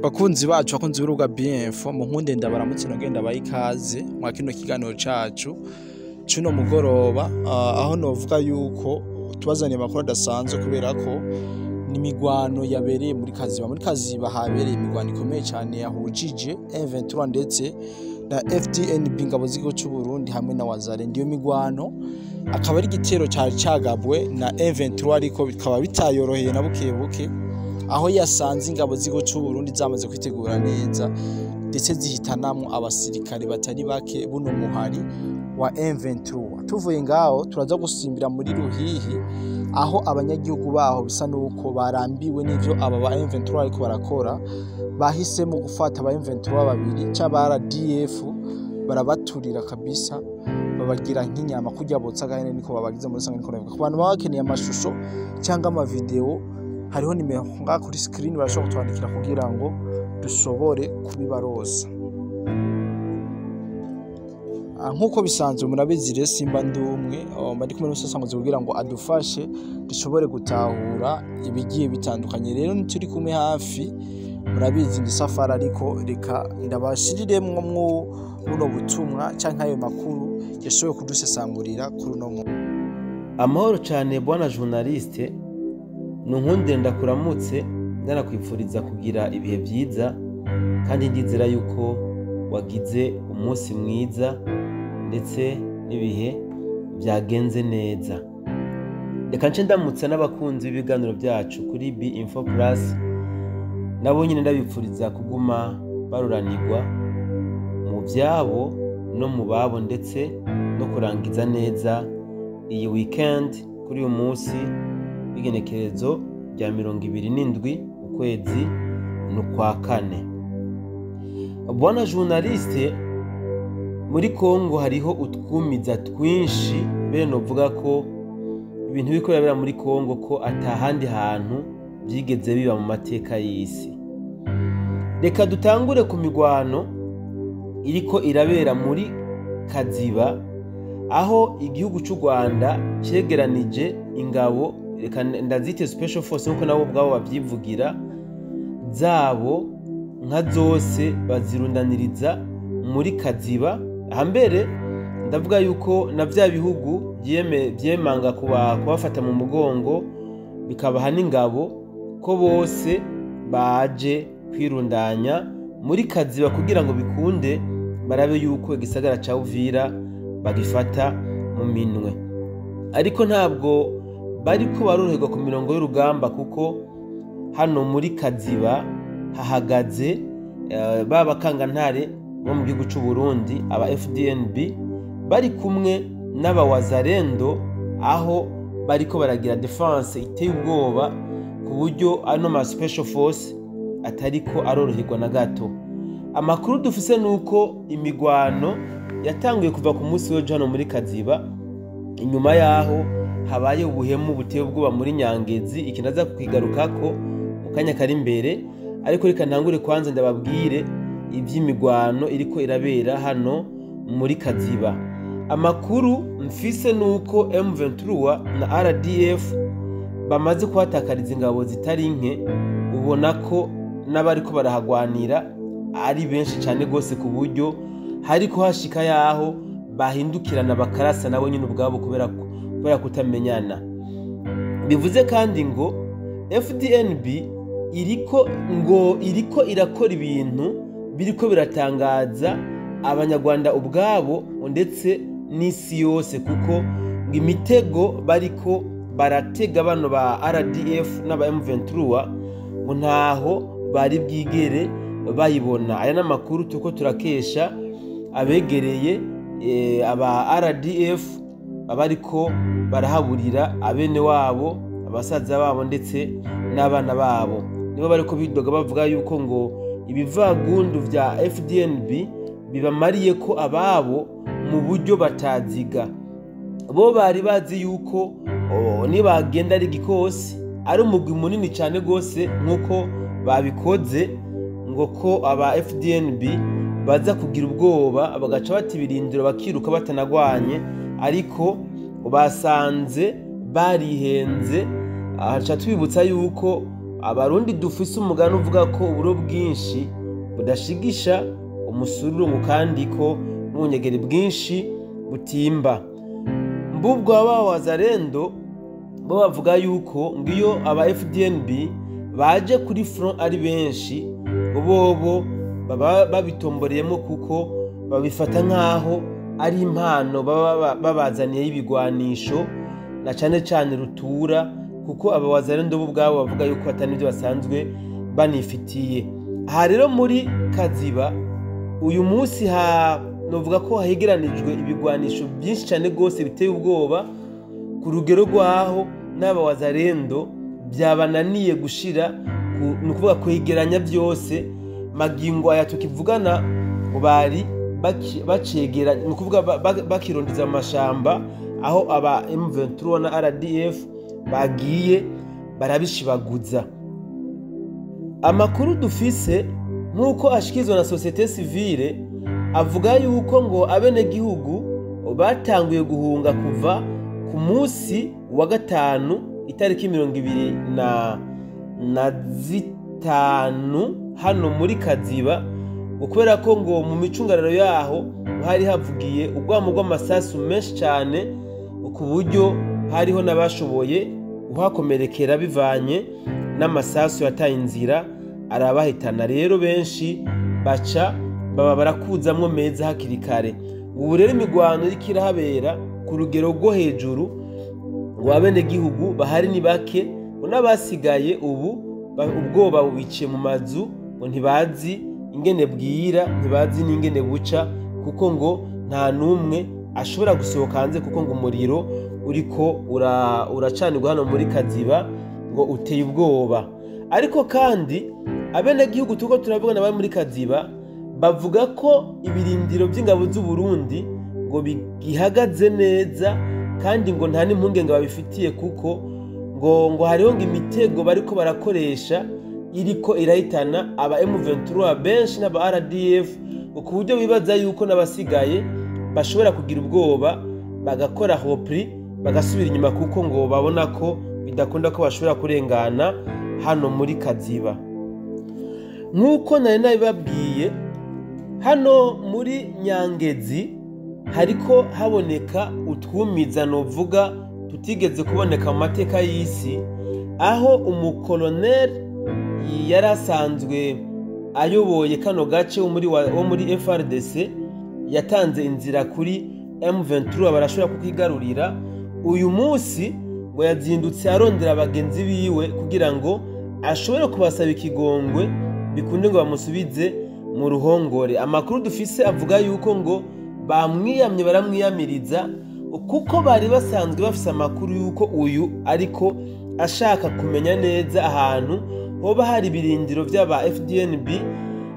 Bakunzi bacu bakunzi b'urubuga BIenfo mu nkunde ndabaramutse ngenda bayikaze mwa kino kiganiro cacu cuno mugoroba aho novuga yuko tubazaniye amakuru adasanzwe kubera ko ni imigwano yabereye muri Kaziba habereye imigwano ikomeye cyane yahujije M23 ndetse na FDNB ngabo z'igihugu cy'u Burundi hamwe na Wazalendo. Iyo migwano akaba ari igitero cyari cagabwe na M23 ariko bikaba bitayoroheye na buke aho yasanze ingabo z'igihugu cy'u Burundi zamaze kwitegura neza ndetse zihitanamwo abasirikare batari bake buno muhari wa M23. Tuvuye ngaho turaza gusimbira muri Ruhihi aho abanyagihugu baho bisa nuko barambiwe n'ivyo aba ba M23 ariko barakora, bahisemo gufata aba M23 babiri cy'aba RDF barabaturira kabisa babagira nk'inyama kujya botsa gahene niko babagize muri sanga niko navuga. Ku bantu bakeneye amashusho cyangwa ama video hariho nimero nga kuri screen barashobora kutwandikira kugira ngo dushobore kubibaroza. Nkuko bisanzwe murabizi rero simba ndumwe bari kumwe n'usasanguze kugira ngo adufashe dushobore gutahura ibigiye bitandukanye. Rero nituri kumwe hafi murabizi ndi safari ariko reka ndabashiriremwo buno butumwa canke ayo makuru yashoboye kudusesangurira kuri no amahoro cyane bwana journaliste. Nunkunde ndakuramutse ndanakwifuriza kugira ibihe byiza kandi ndizera yuko wagize umunsi mwiza ndetse n'ibihe byagenze neza. Reka nce ndamutse n'abakunzi b'ibiganiro byacu kuri BIenfo Plus, nabo nyine ndabipfuriza kuguma baruranirwa mu byabo no mu babo ndetse no kurangiza neza iyi weekend kuri uyu munsi w'igenekerezo rya 27 ukwezi n'ukwa kane. Bwana journaliste, muri Kongo hariho utwumiza twinshi mbere novuga ko ibintu bikorera bira muri Kongo ko atahandi hantu byigeze biba mu mateka y'isi. Reka dutangure ku migwano iriko irabera muri Kaziba aho igihugu cy'u Rwanda cegeranije ingabo, reka ndazite special force nkuko nabo bwabo babyivugira zabo nka zose bazirundaniriza muri Kaziba. Hambere ndavuga yuko na vya bihugu byemanga kubafata mu mugongo bikabaha n'ingabo ko bose baje kwirundanya muri Kaziba kugira ngo bikunde barabe yuko igisagara ca Uvira bagifata mu minwe. Ariko ntabwo bariko baroroherwa ku mirongo y'urugamba kuko hano muri Kaziba hahagaze babakangantare bo mu gihugu cy'u Burundi aba FDNB bari kumwe n'aba Wazalendo aho bariko baragira defense iteye ubwoba ku buryo ano ma special force atariko aroroherwa na gato. Amakuru dufise nuko imigwano yatanguye kuva ku munsi w'ejo hano muri Kaziba, inyuma yaho habaye ubuhemu buteye ubwoba muri Nyangezi, ikinaza kukigarukako mu kanya kari imbere. Ariko reka ntangure kwanza ndababwire ivy'imigwano iriko irabera hano muri Kaziba. Amakuru mfise nuko M23 na RDF bamaze kuhatakariza ingabo zitari nke, ubona ko n'abariko barahagwanira ari benshi cyane gose ku buryo hariko hashika yaho bahindukirana bakarasa nabo nyine ubwabo kubera kutamenyana. Bivuze kandi ngo FDNB iriko irakora ibintu biriko biratangaza abanyarwanda ubwabo ndetse n'isi yose, kuko imitego bariko baratega bano ba RDF n'aba M23 ngo ntaho bari bwigere bayibona. Aya n'amakuru tuko turakesha abegereye aba RDF abariko barahaburira abene wabo, abasaza babo ndetse n'abana babo. Nibo bariko bidoga bavuga yuko ngo ibivagundu vya FDNB bibamariye ko ababo mu buryo bataziga. Bo bari bazi yuko nibagenda ari gikosi ari umugwi munini cyane gose nkuko babikoze, ngo ko aba FDNB baza kugira ubwoba bagaca batibirindiro bakiruka batanagwanye, ariko basanze barihenze. Aca twibutsa yuko abarundi dufise umugani uvuga ko uburo bwinshi budashigisha umusururu kandi ko n'ubunyegeri bwinshi butimba. Mbubwo abawazarendo bo bavuga yuko ngiyo aba FDNB baje kuri front ari benshi bobo baba babitomboreyemo kuko babifata nkaho ari impano baba babazaniye y'ibigwanisho na cane rutura, kuko abawazarendo bo ubwabo bavuga yuko atanivyo basanzwe banifitiye. Aha rero muri Kaziba uyu munsi novuga ko hahegeranijwe ibigwanisho byinshi cyane gose biteye ubwoba ku rugero rwaho n'abawazarendo byabananiye gushira nukuvuga kwegeranya byose. Magingo aya tukivugana bari bacegera nukuvuga bakirondeza amashamba aho aba M23 na RDF bagiye barabishibaguza. Amakuru dufise nkuko ashikizwa na societe civile avuga yuko ngo abenegihugu batanguye guhunga kuva ku munsi wa gatanu itariki 25 hano muri Kaziba, ukubera ko ngo mu micungararo yaho hari havugiye urwamo rw'amasasu menshi cyane ku buryo hariho n'abashoboye guhakomerekera bivanye n'amasasu yataye inzira arabahitana. Rero benshi baca baba barakuzamwo meza hakiri kare. Ubu rero imigwano y'ikirahabera ku rugero rwo hejuru, ngo abenegihugu bahari ni bake, n'abasigaye ubu ubwoba bubiciye mu mazu, ngo ntibazi ingene bwira, ntibazi n'ingene buca, kuko ngo nta numwe ashobora gusohoka hanze kuko ngo umuriro uriko uracanirwa hano muri Kaziba ngo uteye ubwoba. Ariko kandi abenegihugu tuko turabona bari muri Kaziba bavuga ko ibirindiro by'ingabo z'u Burundi ngo bihagaze neza, kandi ngo nta n'impungenge babifitiye kuko ngo hariho ngo imitego bariko barakoresha iriko irahitana aba M23 benshi n'aba RDF, ku buryo bibaza yuko n'abasigaye bashobora kugira ubwoba bagakora hopri bagasubira inyuma, kuko ngo babona ko bidakunda ko bashobora kurengana hano muri Kaziba. Nkuko nari nabibabwiye, hano muri Nyangezi hariko haboneka utwumiza novuga tutigeze kuboneka mu mateka y'isi, aho umukolonel yari asanzwe ayoboye kano gace wo muri FRDC yatanze inzira kuri M23 barashobora kukigarurira. Uyu munsi ngo yazindutse arondera abagenzi biwe kugira ngo ashobore kubasaba ikigongwe bikunde ngo bamusubize mu ruhongore. Amakuru dufise avuga yuko ngo bamwiyamye baramwiyamiriza, kuko bari basanzwe bafise amakuru yuko uyu ariko ashaka kumenya neza ahantu hoba hari ibirindiro by'aba FDNB,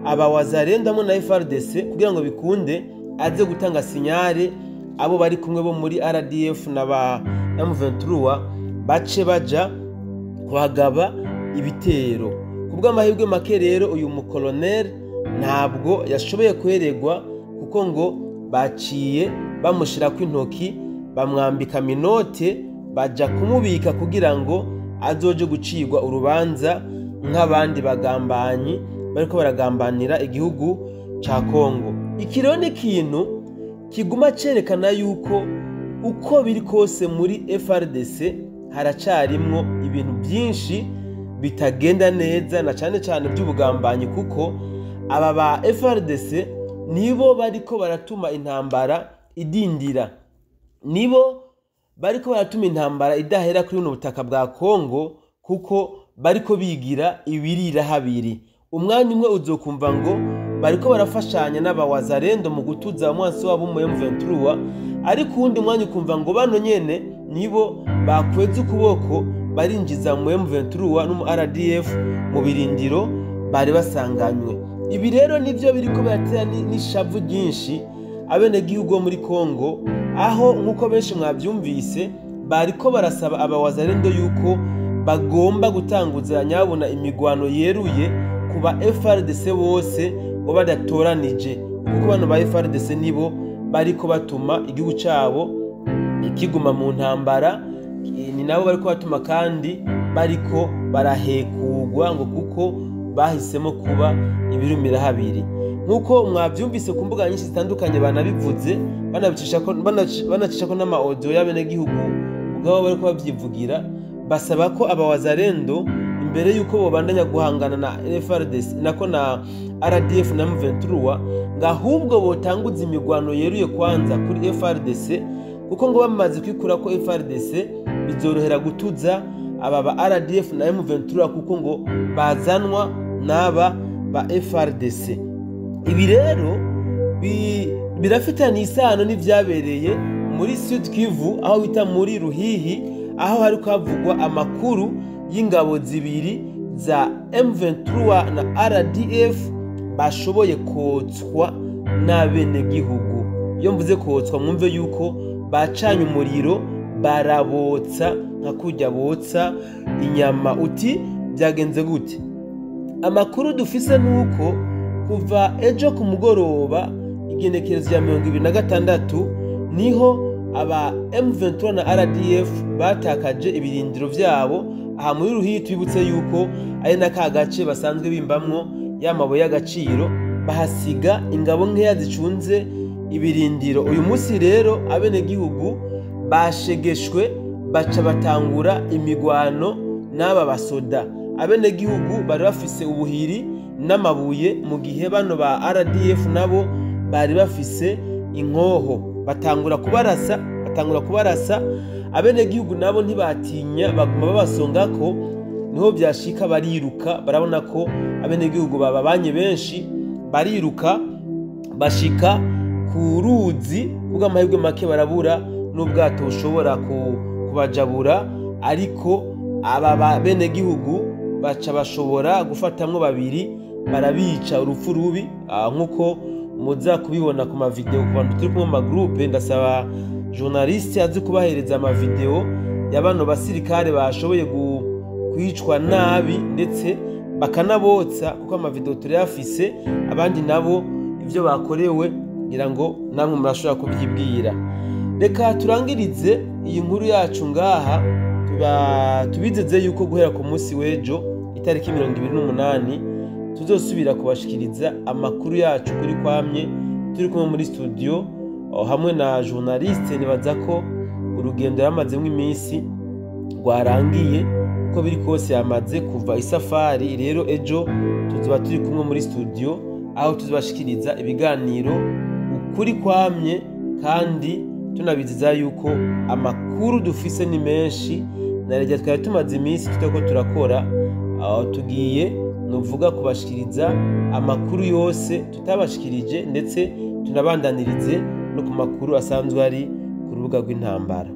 abawazarendo na FRDC, kugira ngo bikunde aze gutanga sinyare abo bari kumwe bo muri RDF na ba M23 bace baja kuhagaba ibitero. Kubw'amahirwe make rero uyu mukolonel ntabwo yashoboye kweregwa, kuko ngo baciye bamushira ku intoki bamwambika minote baja kumubika kugira ngo azoje gucirwa urubanza nk'abandi bagambanyi bariko baragambanira igihugu ca Kongo. Iki rero ni ikintu kiguma cerekana yuko uko biri kose muri FRDC haracarimwo ibintu byinshi bitagenda neza, na cane by'ubugambanyi, kuko aba ba FRDC nibo bariko baratuma intambara idindira, nibo bariko baratuma intambara idahera kuri buno butaka bwa Kongo, kuko bariko bigira ibirira habiri. Umwanya umwe uzokumva ngo bariko barafashanya n'abawazarendo mu gutuza umwansi wabo mu M23, ariko uwundi mwanya ukumva ngo bano nyene nibo bakweze ukuboko barinjiza mu M23 no mu RDF mu birindiro bari basanganywe. Ibi rero nivyo biriko biratera n'ishavu ryinshi abenegihugu muri Kongo, aho nkuko benshi mwabyumvise bariko barasaba abawazarendo yuko bagomba gutanguza nyabona imigwano yeruye kuba FRDC bose ngo badatoranije, kuko bano ba FRDC nibo bariko batuma igihugu cabo ikiguma mu ntambara, ni nabo bariko batuma kandi bariko barahekugwa ngo kuko bahisemo kuba ibirumira habiri. Nk'uko mwabyumvise ku mbuga nyinshi zitandukanye banabivuze banacisha ko n'ama audio y'abenegihugu ubwabo bariko babyivugira, basaba ko abawazarendo imbere yuko bobandanya guhangana na FARDC nako na RDF na M23 ngahubwo botanguza imigwano yeruye kwanza kuri FARDC, kuko ngo bamaze kwikura ko FARDC bizorohera gutuza aba ba RDF na M23 kuko ngo bazanwa n'aba ba FARDC. Ibi rero birafitanye isano n'ivyabereye muri Sud Kivu aho bita muri Ruhihi, aho hari kwavugwa amakuru y'ingabo zibiri za M23 na RDF bashoboye kotswa n'abenegihugu. Iyo mvuze kotswa mwumve yuko bacanye umuriro barabotsa nka kurya botsa inyama. Uti byagenze gute? Amakuru dufise nuko kuva ejo ku mugoroba igenekerezo ya 26 niho aba M23 na RDF batakaje ibirindiro vyabo aha muri Ruhihi. Twibutse yuko ari naka gace basanzwe bimbamwo y'amabuye y'agaciro, bahasiga ingabo nkeya zicunze ibirindiro. Uyu munsi rero abenegihugu bashegeshwe baca batangura imigwano n'aba basoda. Abenegihugu bari bafise ubuhiri n'amabuye, mu gihe bano ba RDF nabo bari bafise inkoho. Batangura kubarasa abenegihugu nabo ntibatinya, baguma babasongako. Niho byashika bariruka, barabona ko abenegihugu bababanye benshi, bariruka bashika ku ruzi kuko amahirwe make barabura n'ubwato bushobora kubajabura, ariko aba benegihugu baca bashobora gufatamwo babiri barabica urupfu rubi. Nk'uko muza kubibona ku mavideo ku bantu turi kumwe mu magroupe, ndasaba journaliste azi kubahereza amavideo y'abano basirikare bashoboye kwicwa nabi ndetse bakanabotsa, kuko amavideo turi yafise abandi nabo ivyo bakorewe ngira ngo namwe murashobora kubyibwira. Reka turangirize iyi nkuru yacu ngaha, tubizeze yuko guhera ku munsi w'ejo itariki 28 tuzosubira kubashikiriza amakuru yacu kuri kwamye turi kumwe muri studio hamwe na journaliste. Nibaza ko urugendo yamazemo iminsi rwarangiye, uko biri kose yamaze kuva isafari. Rero ejo tuzoba turi kumwe muri studio aho tuzobashikiriza ibiganiro ukuri kwamye, kandi tunabizeza yuko amakuru dufise ni menshi. Narejya twari tumaze iminsi tutako turakora, tugiye nuvuga kubashikiriza amakuru yose tutabashikirije, ndetse tunabandanirize no ku makuru asanzwe ari ku rubuga rw'intambara.